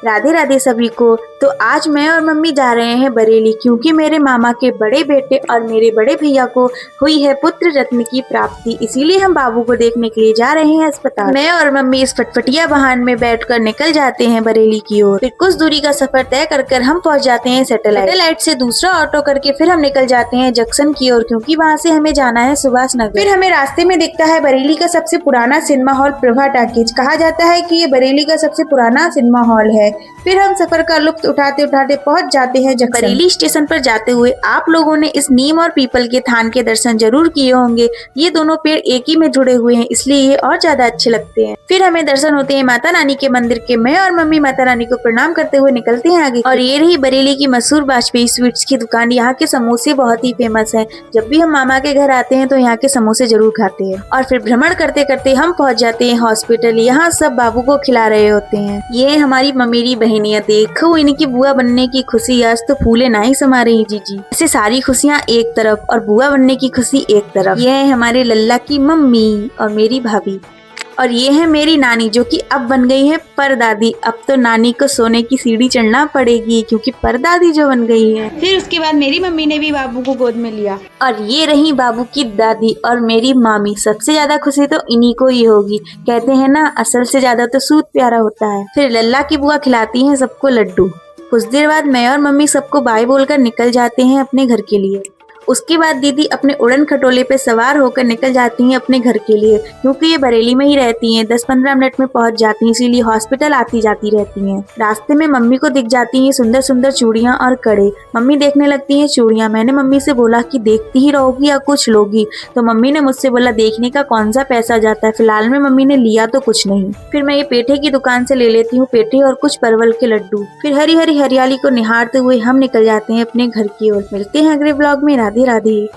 राधे राधे सभी को। तो आज मैं और मम्मी जा रहे हैं बरेली, क्योंकि मेरे मामा के बड़े बेटे और मेरे बड़े भैया को हुई है पुत्र रत्न की प्राप्ति, इसीलिए हम बाबू को देखने के लिए जा रहे हैं अस्पताल। मैं और मम्मी इस फटफटिया वाहन में बैठकर निकल जाते हैं बरेली की ओर। फिर कुछ दूरी का सफर तय कर हम पहुंच जाते हैं सैटेलाइट से दूसरा ऑटो करके फिर हम निकल जाते हैं जंक्शन की ओर, क्योंकि वहाँ से हमें जाना है सुभाष नगर। फिर हमें रास्ते में दिखता है बरेली का सबसे पुराना सिनेमा हॉल प्रभा टाकीज। कहा जाता है कि ये बरेली का सबसे पुराना सिनेमा हॉल है। फिर हम सफर का लुत्फ उठाते उठाते पहुंच जाते हैं जंक्शन। बरेली स्टेशन पर जाते हुए आप लोगों ने इस नीम और पीपल के थान के दर्शन जरूर किए होंगे। ये दोनों पेड़ एक ही में जुड़े हुए हैं, इसलिए ये और ज्यादा अच्छे लगते हैं। फिर हमें दर्शन होते हैं माता रानी के मंदिर के। मैं और मम्मी माता रानी को प्रणाम करते हुए निकलते हैं आगे। और ये रही बरेली की मशहूर वाजपेयी स्वीट्स की दुकान। यहाँ के समोसे बहुत ही फेमस है। जब भी हम मामा के घर आते हैं तो यहाँ के समोसे जरूर खाते हैं। और फिर भ्रमण करते करते हम पहुँच जाते हैं हॉस्पिटल। यहाँ सब बाबू को खिला रहे होते हैं। ये हमारी ममेरी बहनियां, देखो इनकी बुआ बनने की खुशी आज तो फूले ना ही समा रही जीजी। ऐसे सारी खुशियाँ एक तरफ और बुआ बनने की खुशी एक तरफ। ये है हमारे लल्ला की मम्मी और मेरी भाभी। और ये है मेरी नानी, जो कि अब बन गई है परदादी। अब तो नानी को सोने की सीढ़ी चढ़ना पड़ेगी, क्योंकि परदादी जो बन गई है। फिर उसके बाद मेरी मम्मी ने भी बाबू को गोद में लिया। और ये रही बाबू की दादी और मेरी मामी। सबसे ज्यादा खुशी तो इन्हीं को ही होगी। कहते हैं ना, असल से ज्यादा तो सूद प्यारा होता है। फिर लल्ला की बुआ खिलाती है सबको लड्डू। कुछ देर बाद मैं और मम्मी सबको बाय बोलकर निकल जाते हैं अपने घर के लिए। उसके बाद दीदी अपने उड़न खटोले पे सवार होकर निकल जाती हैं अपने घर के लिए, क्योंकि ये बरेली में ही रहती हैं। 10-15 मिनट में पहुंच जाती हैं, इसीलिए हॉस्पिटल आती जाती रहती हैं। रास्ते में मम्मी को दिख जाती हैं सुंदर सुंदर चूड़ियां और कड़े। मम्मी देखने लगती हैं चूड़ियां। मैंने मम्मी से बोला कि देखती ही रहोगी या कुछ लोगी, तो मम्मी ने मुझसे बोला देखने का कौन सा पैसा जाता है। फिलहाल में मम्मी ने लिया तो कुछ नहीं। फिर मैं ये पेठे की दुकान से ले लेती हूँ पेठे और कुछ परवल के लड्डू। फिर हरी हरी हरियाली को निहारते हुए हम निकल जाते हैं अपने घर की ओर। मिलते हैं अगले ब्लॉग में। राधे राधे।